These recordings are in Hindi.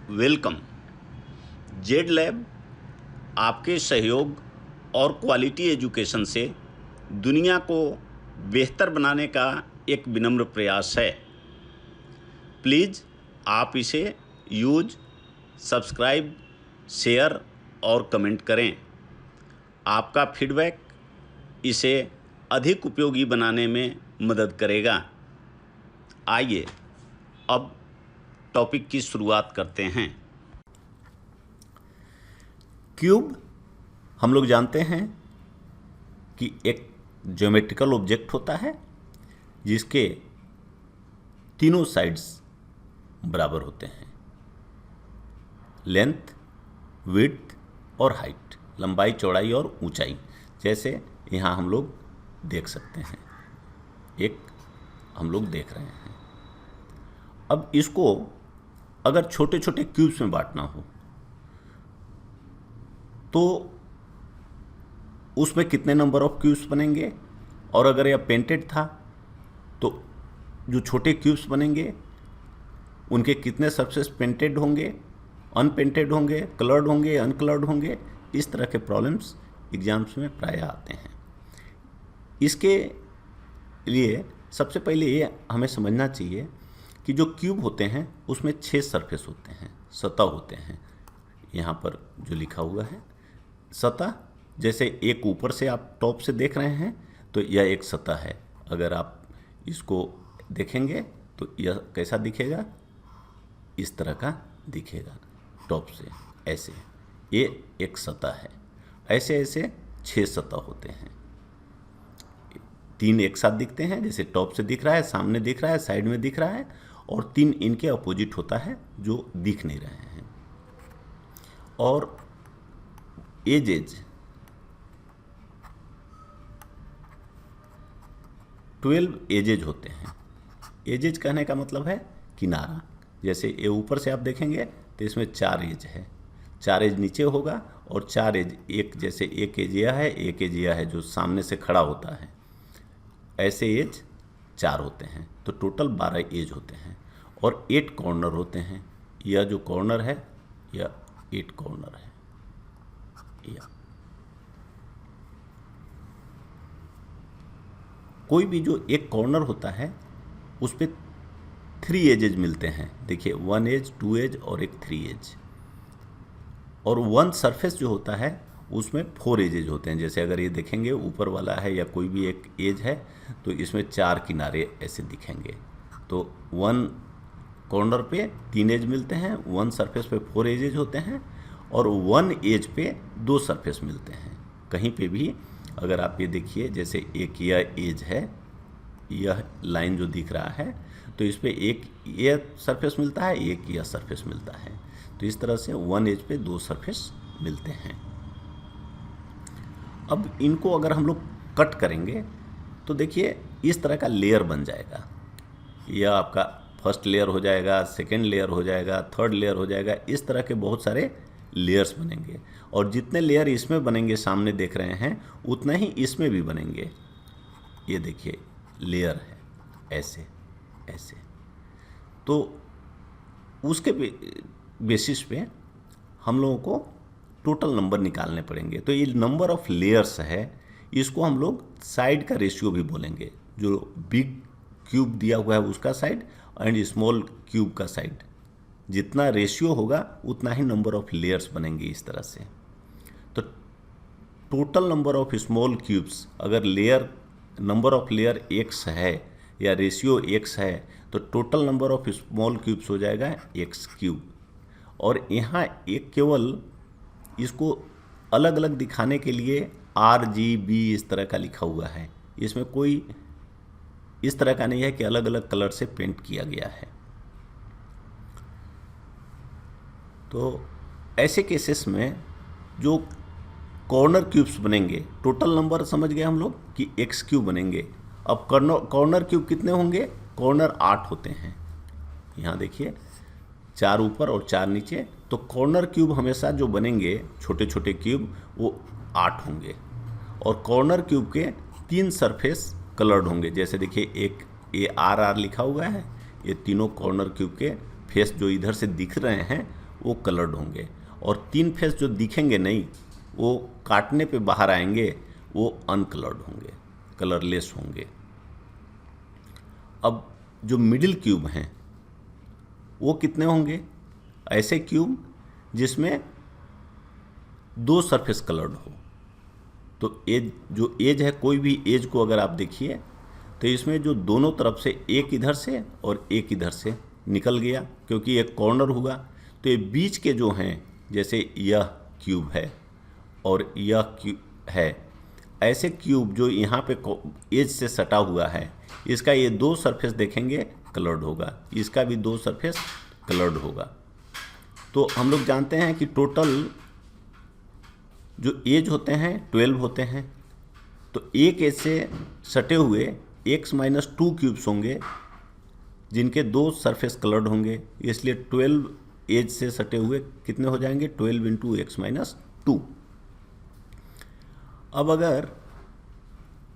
वेलकम। जेड लैब आपके सहयोग और क्वालिटी एजुकेशन से दुनिया को बेहतर बनाने का एक विनम्र प्रयास है। प्लीज़ आप इसे यूज, सब्सक्राइब, शेयर और कमेंट करें। आपका फीडबैक इसे अधिक उपयोगी बनाने में मदद करेगा। आइए अब टॉपिक की शुरुआत करते हैं। क्यूब हम लोग जानते हैं कि एक ज्योमेट्रिकल ऑब्जेक्ट होता है जिसके तीनों साइड्स बराबर होते हैं, लेंथ, विड्थ और हाइट, लंबाई, चौड़ाई और ऊंचाई। जैसे यहाँ हम लोग देख सकते हैं, एक हम लोग देख रहे हैं। अब इसको अगर छोटे छोटे क्यूब्स में बांटना हो तो उसमें कितने नंबर ऑफ क्यूब्स बनेंगे, और अगर यह पेंटेड था तो जो छोटे क्यूब्स बनेंगे उनके कितने सरफेस पेंटेड होंगे, अनपेंटेड होंगे, कलर्ड होंगे, अनकलर्ड होंगे। इस तरह के प्रॉब्लम्स एग्जाम्स में प्रायः आते हैं। इसके लिए सबसे पहले ये हमें समझना चाहिए कि जो क्यूब होते हैं उसमें 6 सरफेस होते हैं, सतह होते हैं। यहाँ पर जो लिखा हुआ है सतह, जैसे एक ऊपर से आप टॉप से देख रहे हैं तो यह एक सतह है। अगर आप इसको देखेंगे तो यह कैसा दिखेगा, इस तरह का दिखेगा टॉप से, ऐसे। ये एक सतह है। ऐसे ऐसे 6 सतह होते हैं। 3 एक साथ दिखते हैं, जैसे टॉप से दिख रहा है, सामने दिख रहा है, साइड में दिख रहा है, और 3 इनके अपोजिट होता है जो दिख नहीं रहे हैं। और एजेज 12 एजेज होते हैं। एजेज कहने का मतलब है किनारा। जैसे ये ऊपर से आप देखेंगे तो इसमें 4 एज है, 4 एज नीचे होगा और 4 एज, एक जैसे एक एज यह है, एक एज यह है जो सामने से खड़ा होता है। ऐसे एज 4 होते हैं, तो टोटल 12 एज होते हैं। और 8 कॉर्नर होते हैं। यह जो कॉर्नर है यह 8 कॉर्नर है। यह कोई भी जो एक कॉर्नर होता है उस पर 3 एजेज मिलते हैं। देखिए 1 एज, 2 एज और एक 3 एज। और 1 सरफेस जो होता है उसमें 4 एजेज होते हैं। जैसे अगर ये देखेंगे ऊपर वाला है या कोई भी एक एज है तो इसमें 4 किनारे ऐसे दिखेंगे। तो 1 कॉर्नर पे 3 एज मिलते हैं, 1 सरफेस पे 4 एजेज होते हैं, और 1 एज पे 2 सरफेस मिलते हैं। कहीं पे भी अगर आप ये देखिए, जैसे एक यह एज है, यह लाइन जो दिख रहा है, तो इस पे एक यह सरफेस मिलता है, एक यह सरफेस मिलता है। तो इस तरह से 1 एज पे 2 सरफेस मिलते हैं। अब इनको अगर हम लोग कट करेंगे तो देखिए इस तरह का लेयर बन जाएगा। यह आपका फर्स्ट लेयर हो जाएगा, सेकेंड लेयर हो जाएगा, थर्ड लेयर हो जाएगा। इस तरह के बहुत सारे लेयर्स बनेंगे, और जितने लेयर इसमें बनेंगे, सामने देख रहे हैं, उतना ही इसमें भी बनेंगे। ये देखिए लेयर है, ऐसे ऐसे। तो उसके बेसिस पे हम लोगों को टोटल नंबर निकालने पड़ेंगे। तो ये नंबर ऑफ लेयर्स है, इसको हम लोग साइड का रेशियो भी बोलेंगे। जो बिग क्यूब दिया हुआ है उसका साइड एंड स्मॉल क्यूब का साइड, जितना रेशियो होगा उतना ही नंबर ऑफ लेयर्स बनेंगे इस तरह से। तो total number of small cubes, अगर layer number of layer x है या रेशियो x है, तो total number of small cubes हो जाएगा x क्यूब। और यहाँ एक केवल इसको अलग अलग दिखाने के लिए RGB इस तरह का लिखा हुआ है। इसमें कोई इस तरह का नहीं है कि अलग अलग कलर से पेंट किया गया है। तो ऐसे केसेस में जो कॉर्नर क्यूब्स बनेंगे, टोटल नंबर समझ गए हम लोग कि x क्यूब बनेंगे। अब कॉर्नर क्यूब कितने होंगे? कॉर्नर 8 होते हैं। यहाँ देखिए 4 ऊपर और 4 नीचे। तो कॉर्नर क्यूब हमेशा जो बनेंगे, छोटे छोटे क्यूब, वो 8 होंगे। और कॉर्नर क्यूब के 3 सरफेस कलर्ड होंगे। जैसे देखिए एक ये RR लिखा हुआ है, ये तीनों कॉर्नर क्यूब के फेस जो इधर से दिख रहे हैं वो कलर्ड होंगे, और 3 फेस जो दिखेंगे नहीं, वो काटने पे बाहर आएंगे, वो अनकलर्ड होंगे, कलरलेस होंगे। अब जो मिडिल क्यूब हैं वो कितने होंगे? ऐसे क्यूब जिसमें 2 सरफेस कलर्ड हो। तो एज, जो एज है, कोई भी एज को अगर आप देखिए तो इसमें जो दोनों तरफ से, एक इधर से और एक इधर से निकल गया, क्योंकि एक कॉर्नर हुआ, तो ये बीच के जो हैं, जैसे यह क्यूब है और यह क्यूब है, ऐसे क्यूब जो यहाँ पे एज से सटा हुआ है, इसका ये 2 सरफेस देखेंगे कलर्ड होगा, इसका भी 2 सरफेस कलर्ड होगा। तो हम लोग जानते हैं कि टोटल जो एज होते हैं 12 होते हैं। तो एक एज से सटे हुए x-2 क्यूब्स होंगे जिनके 2 सरफेस कलर्ड होंगे, इसलिए 12 एज से सटे हुए कितने हो जाएंगे? 12 इंटू x-2। अब अगर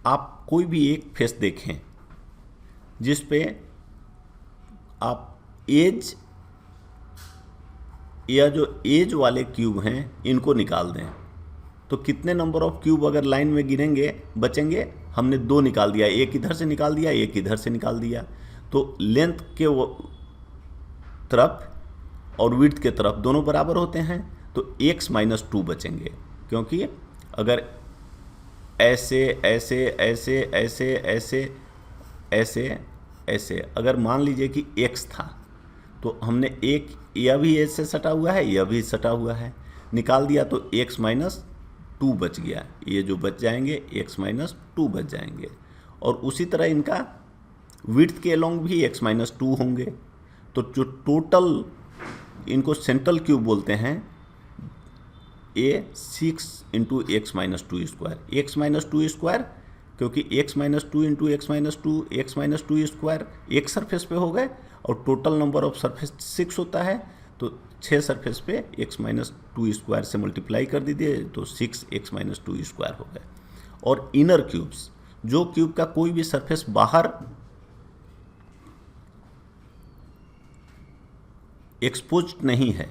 आप कोई भी एक फेस देखें जिस पे आप एज या जो एज वाले क्यूब हैं इनको निकाल दें, तो कितने नंबर ऑफ क्यूब अगर लाइन में गिनेंगे बचेंगे? हमने 2 निकाल दिया, एक इधर से निकाल दिया, एक इधर से निकाल दिया। तो लेंथ के वो तरफ और विड्थ के तरफ दोनों बराबर होते हैं, तो x-2 बचेंगे, क्योंकि अगर ऐसे ऐसे ऐसे ऐसे ऐसे ऐसे ऐसे अगर मान लीजिए कि x था, तो हमने एक, यह भी एज से सटा हुआ है, यह भी सटा हुआ है, निकाल दिया तो x-2 बच गया। ये जो बच जाएंगे x-2 बच जाएंगे। और उसी तरह इनका विड्थ के अलोंग भी x-2 होंगे। तो जो टोटल, इनको सेंट्रल क्यूब बोलते हैं, ये 6 into x-2 square, x-2 square, क्योंकि x-2 इंटू x-2 स्क्वायर एक सरफेस पे हो गए, और टोटल नंबर ऑफ सरफेस 6 होता है, तो 6 सरफेस पे x-2 स्क्वायर से मल्टीप्लाई कर दीजिए, तो 6x-2 स्क्वायर हो गए। और इनर क्यूब्स, जो क्यूब का कोई भी सरफेस बाहर एक्सपोज नहीं है,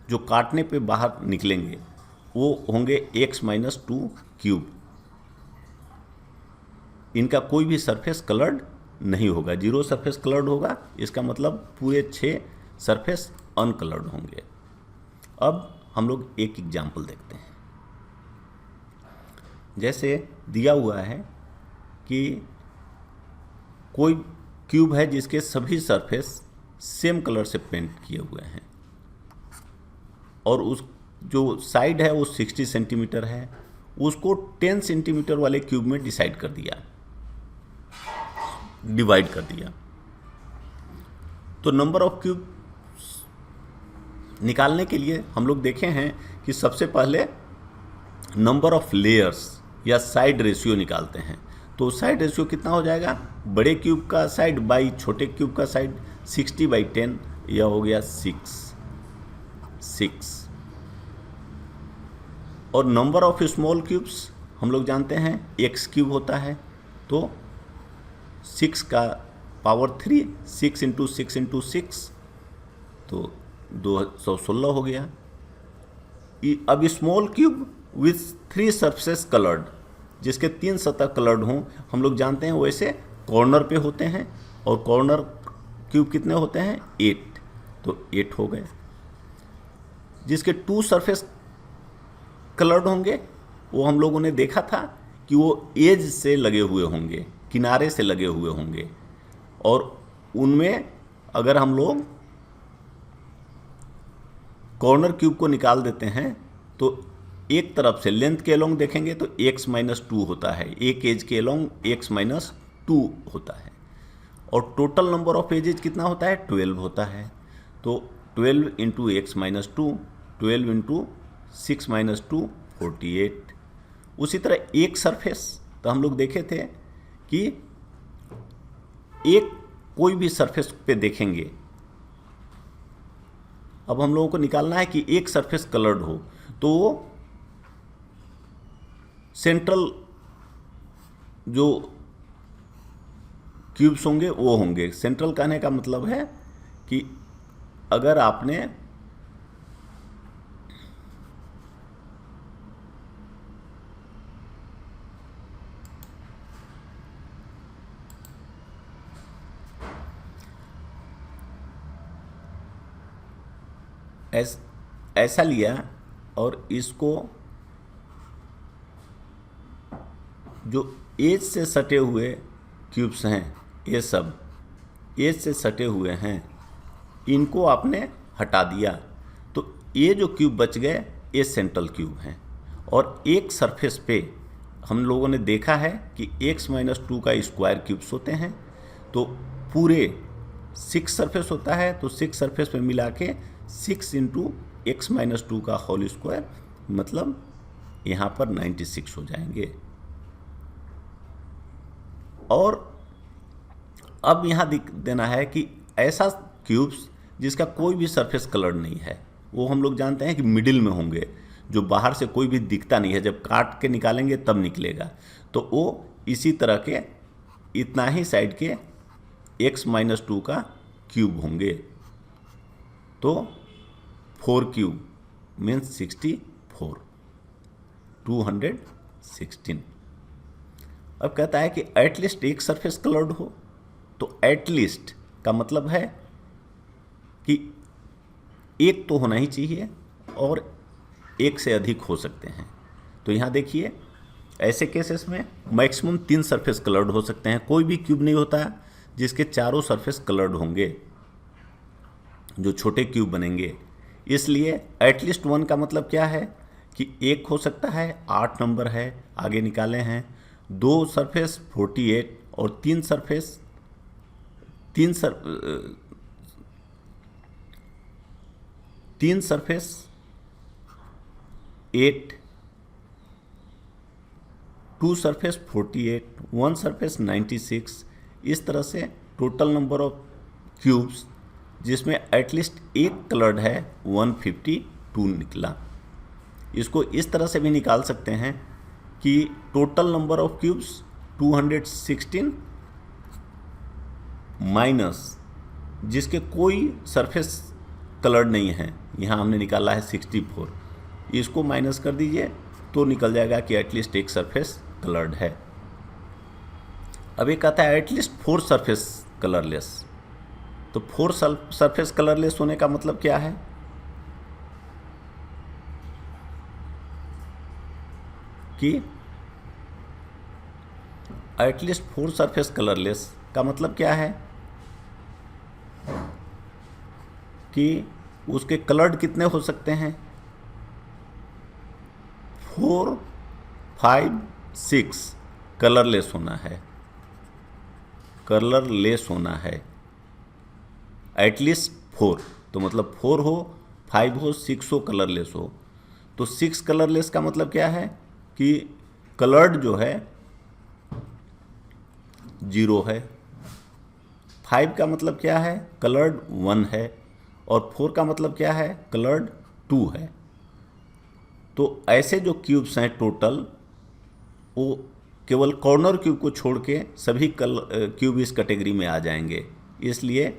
जो काटने पे बाहर निकलेंगे, वो होंगे x-2 क्यूब। इनका कोई भी सरफेस कलर्ड नहीं होगा, 0 सरफेस कलर्ड होगा, इसका मतलब पूरे 6 सरफेस अनकलर्ड होंगे। अब हम लोग एक एग्जाम्पल देखते हैं। जैसे दिया हुआ है कि कोई क्यूब है जिसके सभी सरफेस सेम कलर से पेंट किए हुए हैं, और उस जो साइड है वो 60 सेंटीमीटर है, उसको 10 सेंटीमीटर वाले क्यूब में डिवाइड कर दिया। तो नंबर ऑफ क्यूब निकालने के लिए हम लोग देखे हैं कि सबसे पहले नंबर ऑफ लेयर्स या साइड रेशियो निकालते हैं। तो साइड रेशियो कितना हो जाएगा? बड़े क्यूब का साइड बाई छोटे क्यूब का साइड, 60/10, यह हो गया 6। और नंबर ऑफ स्मॉल क्यूब्स हम लोग जानते हैं x क्यूब होता है, तो 6 का पावर 3, 6 इंटू 6 इंटू 6, तो 216 हो गया। अब small cube with 3 surface coloured, जिसके 3 सतह कलर्ड हों, हम लोग जानते हैं वैसे कॉर्नर पे होते हैं, और कॉर्नर क्यूब कितने होते हैं? 8, तो 8 हो गए। जिसके 2 सरफेस कलर्ड होंगे, वो हम लोगों ने देखा था कि वो एज से लगे हुए होंगे, किनारे से लगे हुए होंगे, और उनमें अगर हम लोग कॉर्नर क्यूब को निकाल देते हैं तो एक तरफ से लेंथ के अलोंग देखेंगे तो x-2 होता है, एक एज के अलोंग x-2 होता है, और टोटल नंबर ऑफ एजेज कितना होता है? 12 होता है। तो 12 इंटू x-2, 12 इंटू 6-2, 48। उसी तरह एक सरफेस, तो हम लोग देखे थे कि एक कोई भी सरफेस पे देखेंगे, अब हम लोगों को निकालना है कि एक सरफेस कलर्ड हो, तो सेंट्रल जो क्यूब्स होंगे वो होंगे। सेंट्रल कहने का मतलब है कि अगर आपने ऐसा लिया और इसको जो एज से सटे हुए क्यूब्स हैं, ये सब एज से सटे हुए हैं, इनको आपने हटा दिया, तो ये जो क्यूब बच गए ये सेंट्रल क्यूब हैं। और एक सरफेस पे हम लोगों ने देखा है कि x-2 का स्क्वायर क्यूब्स होते हैं, तो पूरे 6 सरफेस होता है, तो 6 सरफेस पे मिला के 6 इंटू x-2 का होल स्क्वायर, मतलब यहाँ पर 96 हो जाएंगे। और अब यहाँ देना है कि ऐसा क्यूब्स जिसका कोई भी सरफेस कलर नहीं है, वो हम लोग जानते हैं कि मिडिल में होंगे, जो बाहर से कोई भी दिखता नहीं है, जब काट के निकालेंगे तब निकलेगा, तो वो इसी तरह के इतना ही साइड के x-2 का क्यूब होंगे। तो 4 क्यूब मीन्स 64, 216। अब कहता है कि एटलीस्ट एक सरफेस कलर्ड हो, तो एटलीस्ट का मतलब है कि एक तो होना ही चाहिए और एक से अधिक हो सकते हैं। तो यहाँ देखिए, ऐसे केसेस में मैक्सिमम 3 सरफेस कलर्ड हो सकते हैं। कोई भी क्यूब नहीं होता जिसके चारों सरफेस कलर्ड होंगे, जो छोटे क्यूब बनेंगे। इसलिए एटलीस्ट 1 का मतलब क्या है कि एक हो सकता है, 8 नंबर है, आगे निकाले हैं। 2 सरफेस 48 और 3 सरफेस 8, 2 सरफेस 48, 1 सरफेस 96। इस तरह से टोटल नंबर ऑफ क्यूब्स जिसमें एटलीस्ट एक कलर्ड है 152 निकला। इसको इस तरह से भी निकाल सकते हैं कि total number of cubes 216 minus जिसके कोई सरफेस कलर्ड नहीं है, यहाँ हमने निकाला है 64, इसको माइनस कर दीजिए तो निकल जाएगा कि एटलीस्ट एक सरफेस कलर्ड है। अब ये कहता है एटलीस्ट 4 सरफेस कलरलेस। तो 4 सरफेस कलरलेस होने का मतलब क्या है कि एटलीस्ट 4 सरफेस कलरलेस का मतलब क्या है कि उसके कलर्ड कितने हो सकते हैं, 4, 5, 6 कलरलेस होना है, कलरलेस होना है एटलीस्ट 4। तो मतलब 4 हो, 5 हो, 6 हो, कलरलेस हो। तो 6 कलरलेस का मतलब क्या है कि कलर्ड जो है 0 है, 5 का मतलब क्या है, कलर्ड 1 है, और 4 का मतलब क्या है, कलर्ड 2 है। तो ऐसे जो क्यूब्स हैं टोटल, वो केवल कॉर्नर क्यूब को छोड़ के सभी क्यूब इस कैटेगरी में आ जाएंगे। इसलिए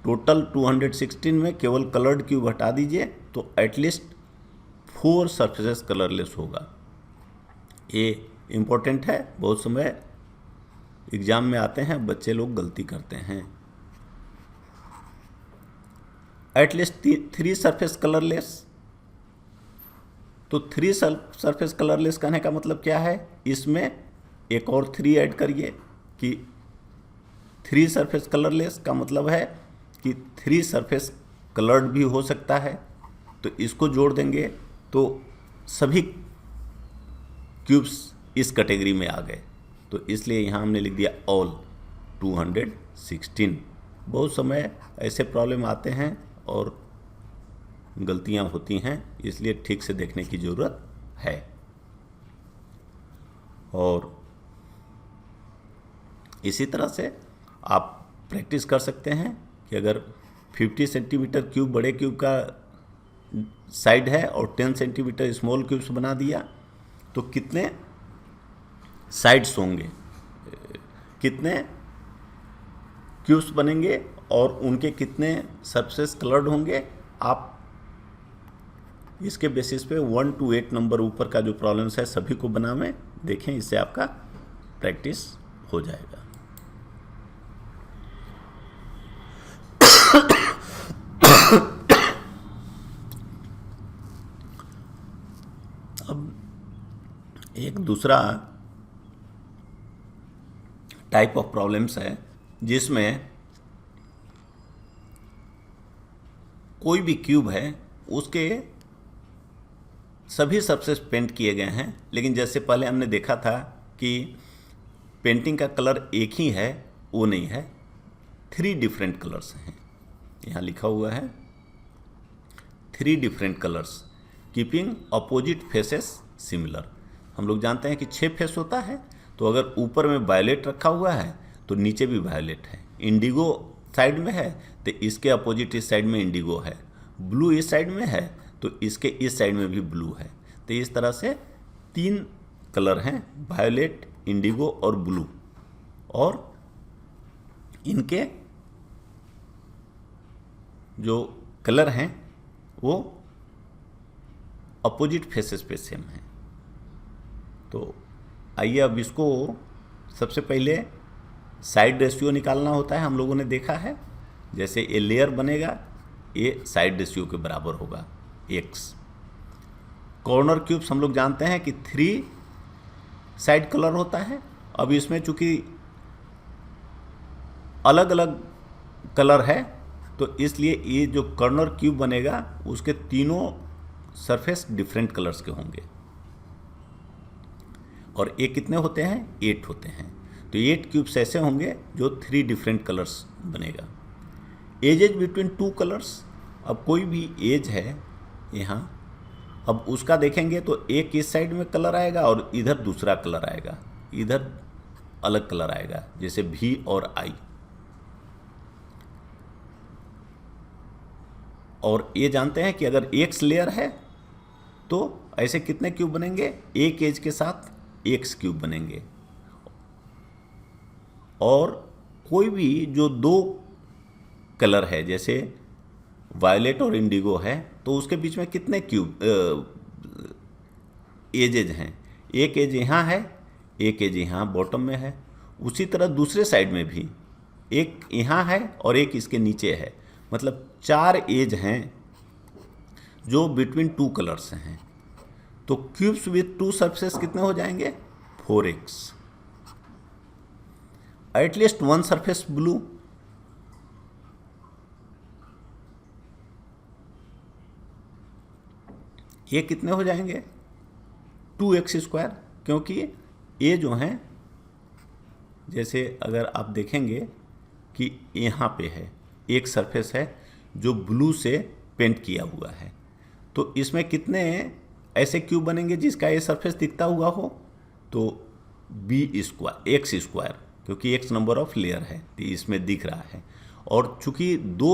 टोटल 216 में केवल कलर्ड क्यूब हटा दीजिए तो एटलीस्ट 4 सरफेसेस कलरलेस होगा। ये इम्पोर्टेंट है, बहुत समय एग्जाम में आते हैं, बच्चे लोग गलती करते हैं। At least 3 surface colourless. तो 3 सरफेस कलरलेस कहने का मतलब क्या है, इसमें एक और 3 ऐड करिए कि 3 सरफेस कलरलेस का मतलब है कि 3 सरफेस कलर्ड भी हो सकता है। तो इसको जोड़ देंगे तो सभी क्यूब्स इस कैटेगरी में आ गए। तो इसलिए यहाँ हमने लिख दिया ऑल 216। बहुत समय ऐसे प्रॉब्लम आते हैं और गलतियाँ होती हैं, इसलिए ठीक से देखने की ज़रूरत है। और इसी तरह से आप प्रैक्टिस कर सकते हैं कि अगर 50 सेंटीमीटर क्यूब बड़े क्यूब का साइड है और 10 सेंटीमीटर स्मॉल क्यूब्स बना दिया तो कितने साइड्स होंगे, कितने क्यूब्स बनेंगे और उनके कितने सरफेस कलर्ड होंगे। आप इसके बेसिस पे 1 to 8 नंबर ऊपर का जो प्रॉब्लम्स है सभी को बनावें, देखें, इससे आपका प्रैक्टिस हो जाएगा। एक दूसरा टाइप ऑफ प्रॉब्लम्स है जिसमें कोई भी क्यूब है उसके सभी सरफेस पेंट किए गए हैं, लेकिन जैसे पहले हमने देखा था कि पेंटिंग का कलर एक ही है, वो नहीं है, 3 डिफरेंट कलर्स हैं। यहाँ लिखा हुआ है 3 different colours keeping opposite faces similar. हम लोग जानते हैं कि 6 फेस होता है, तो अगर ऊपर में वायलेट रखा हुआ है तो नीचे भी वायलेट है। इंडिगो साइड में है तो इसके अपोजिट इस साइड में इंडिगो है, ब्लू इस साइड में है तो इसके इस साइड में भी ब्लू है। तो इस तरह से 3 कलर हैं, वायलेट, इंडिगो और ब्लू, और इनके जो कलर हैं वो अपोजिट फेसेस पे सेम हैं। तो आइए अब इसको सबसे पहले साइड रेशियो निकालना होता है, हम लोगों ने देखा है। जैसे ये लेयर बनेगा, ये साइड रेशियो के बराबर होगा x। कॉर्नर क्यूब्स हम लोग जानते हैं कि 3 साइड कलर होता है। अब इसमें चूंकि अलग अलग कलर है तो इसलिए ये जो कॉर्नर क्यूब बनेगा उसके तीनों सरफेस डिफरेंट कलर्स के होंगे। और ये कितने होते हैं? 8 होते हैं। तो 8 क्यूब्स ऐसे होंगे जो 3 डिफरेंट कलर्स बनेगा। एजेज बिटवीन 2 कलर्स, अब कोई भी एज है यहाँ, अब उसका देखेंगे तो एक इस साइड में कलर आएगा और इधर दूसरा कलर आएगा, इधर अलग कलर आएगा, जैसे V और I। और ये जानते हैं कि अगर X लेयर है तो ऐसे कितने क्यूब बनेंगे? एक एज के साथ X क्यूब बनेंगे। और कोई भी जो 2 कलर है, जैसे वायलेट और इंडिगो है, तो उसके बीच में कितने क्यूब एजेज हैं? एक एज यहाँ है, एक एज यहाँ बॉटम में है। उसी तरह दूसरे साइड में भी एक यहाँ है और एक इसके नीचे है, मतलब 4 एज हैं जो बिटवीन 2 कलर्स हैं। तो क्यूब्स विथ 2 सरफेस कितने हो जाएंगे? 4x। एटलीस्ट 1 सरफेस ब्लू, ये कितने हो जाएंगे? 2x², क्योंकि ये जो हैं, जैसे अगर आप देखेंगे कि यहाँ पे है एक सरफेस है जो ब्लू से पेंट किया हुआ है, तो इसमें कितने ऐसे क्यूब बनेंगे जिसका ये सरफेस दिखता हुआ हो? तो x², क्योंकि x नंबर ऑफ लेयर है तो इसमें दिख रहा है। और चूंकि 2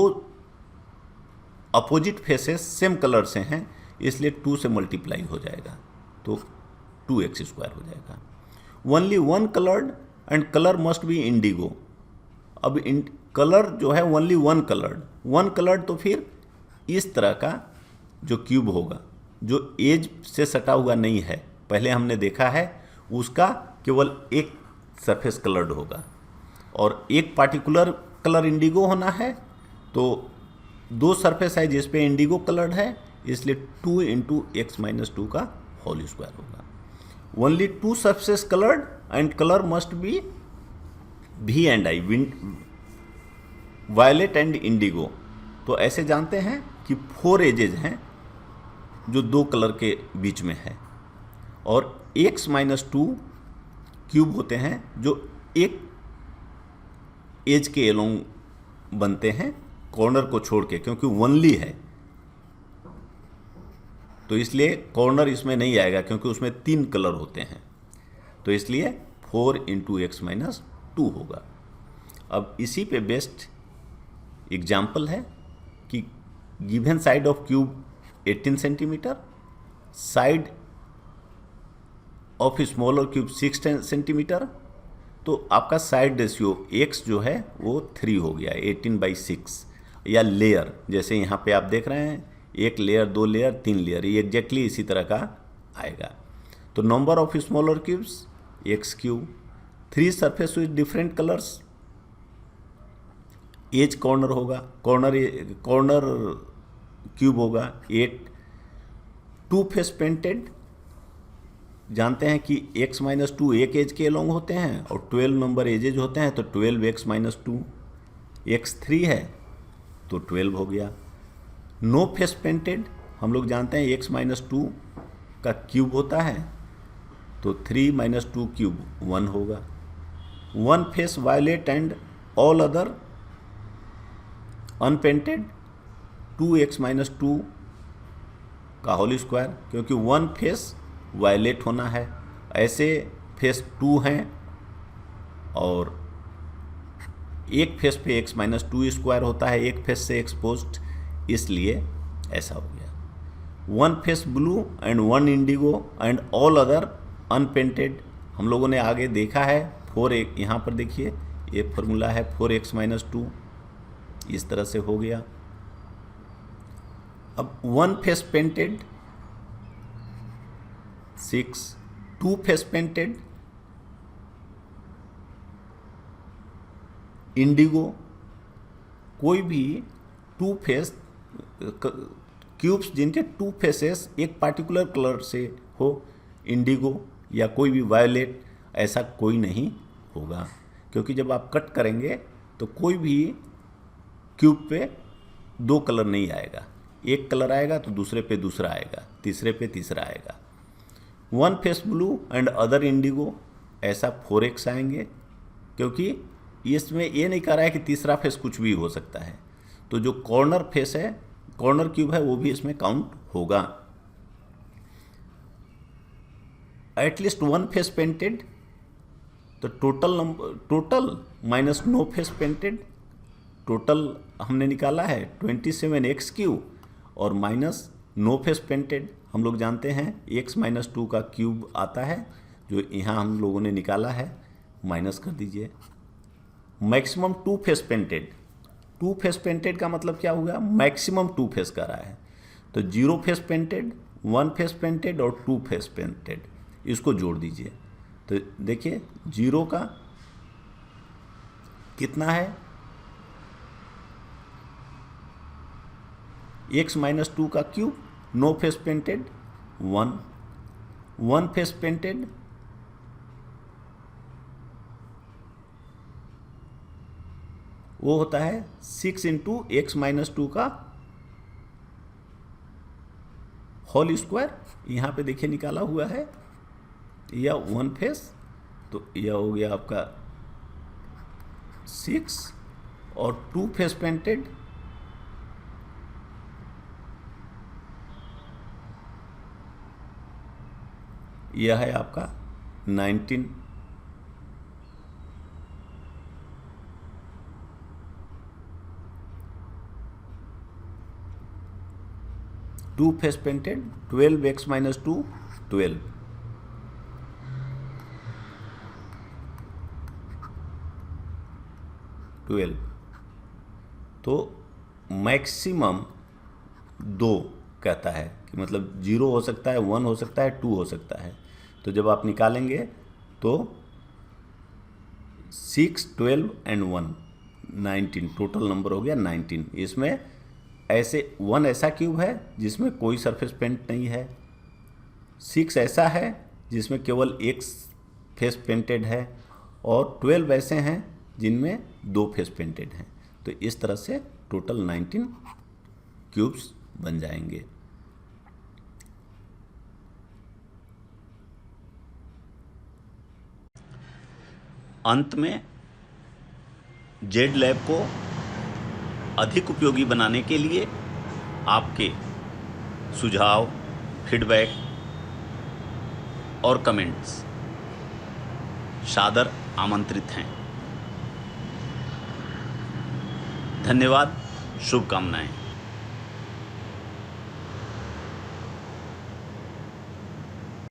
अपोजिट फेसेस सेम कलर से हैं इसलिए 2 से मल्टीप्लाई हो जाएगा, तो 2x² हो जाएगा। Only 1 coloured and colour must B Indigo. अब कलर जो है ओनली 1 कलर्ड, तो फिर इस तरह का जो क्यूब होगा जो एज से सटा हुआ नहीं है, पहले हमने देखा है, उसका केवल एक सरफेस कलर्ड होगा और एक पार्टिकुलर कलर इंडिगो होना है। तो 2 सरफेस है जिस पे इंडिगो कलर्ड है, इसलिए 2 × x-2 का होल स्क्वायर होगा। Only 2 surface coloured and colour must be V and I, violet and indigo. तो ऐसे जानते हैं कि 4 एजेज हैं जो 2 कलर के बीच में है, और x-2 क्यूब होते हैं जो एक एज के एलोंग बनते हैं कॉर्नर को छोड़ के, क्योंकि ओनली है तो इसलिए कॉर्नर इसमें नहीं आएगा, क्योंकि उसमें 3 कलर होते हैं, तो इसलिए 4 × x-2 होगा। अब इसी पे बेस्ट एग्जाम्पल है कि given side of cube 18 centimetre, side of smaller cube 6 centimetre, तो आपका साइड रेशियो x जो है वो 3 हो गया, 18/6। या लेयर, जैसे यहाँ पे आप देख रहे हैं 1 लेयर, 2 लेयर, 3 लेयर, ये एग्जैक्टली इसी तरह का आएगा। तो number of smaller cubes x³, 3 surface with different colours, edge corner होगा, कॉर्नर क्यूब होगा 8, 2 फेस पेंटेड जानते हैं कि x-2 एक एज के अलोंग होते हैं और 12 नंबर एजेज होते हैं, तो 12x-2 x3 है तो 12 हो गया। नो फेस पेंटेड हम लोग जानते हैं x-2 का क्यूब होता है, तो 3 - 2 क्यूब 1 होगा। One face violet and all other unpainted 2x-2 का होल स्क्वायर, क्योंकि वन फेस वायलेट होना है, ऐसे फेस 2 हैं और एक फेस पे x-2 स्क्वायर होता है, एक फेस से एक्सपोज्ड, इसलिए ऐसा हो गया। One face blue and one Indigo and all other unpainted हम लोगों ने आगे देखा है। 4 यहाँ पर देखिए ये फॉर्मूला है 4x-2, इस तरह से हो गया। अब one face painted 6, two face painted indigo, कोई भी टू फेस क्यूब्स जिनके टू फेसेस एक पार्टिकुलर कलर से हो, इंडिगो या कोई भी वायलेट, ऐसा कोई नहीं होगा, क्योंकि जब आप कट करेंगे तो कोई भी क्यूब पे 2 कलर नहीं आएगा, एक कलर आएगा तो दूसरे पे दूसरा आएगा, तीसरे पे तीसरा आएगा। One face blue and other Indigo ऐसा 4x आएंगे, क्योंकि इसमें ये नहीं कह रहा है कि तीसरा फेस कुछ भी हो सकता है, तो जो कॉर्नर फेस है, कॉर्नर क्यूब है, वो भी इसमें काउंट होगा। एटलीस्ट वन फेस पेंटेड, तो total minus no face painted, total हमने निकाला है 27x³ और माइनस नो फेस पेंटेड हम लोग जानते हैं x-2 का क्यूब आता है, जो यहाँ हम लोगों ने निकाला है, माइनस कर दीजिए। Maximum 2 face painted, 2 face painted का मतलब क्या हुआ, मैक्सिमम 2 फेस का रहा है, तो 0 फेस पेंटेड, 1 फेस पेंटेड और 2 फेस पेंटेड, इसको जोड़ दीजिए। तो देखिए 0 का कितना है, x-2 का cube, no face painted 1, 1 face painted वो होता है 6 × x-2 का होल स्क्वायर, यहाँ पे देखिए निकाला हुआ है, या 1 फेस, तो यह हो गया आपका 6 और 2 फेस पेंटेड यह है आपका 19। 2 फेस पेंटेड 12x-2 12, तो मैक्सिमम 2 कहता है कि मतलब 0 हो सकता है, 1 हो सकता है, 2 हो सकता है। तो जब आप निकालेंगे तो 6, 12 एंड 1 19, टोटल नंबर हो गया 19। इसमें ऐसे 1 ऐसा क्यूब है जिसमें कोई सरफेस पेंट नहीं है, 6 ऐसा है जिसमें केवल एक फेस पेंटेड है, और 12 ऐसे हैं जिनमें 2 फेस पेंटेड हैं। तो इस तरह से टोटल 19 क्यूब्स बन जाएंगे। अंत में जेड लैब को अधिक उपयोगी बनाने के लिए आपके सुझाव, फीडबैक और कमेंट्स सादर आमंत्रित हैं। धन्यवाद, शुभकामनाएं।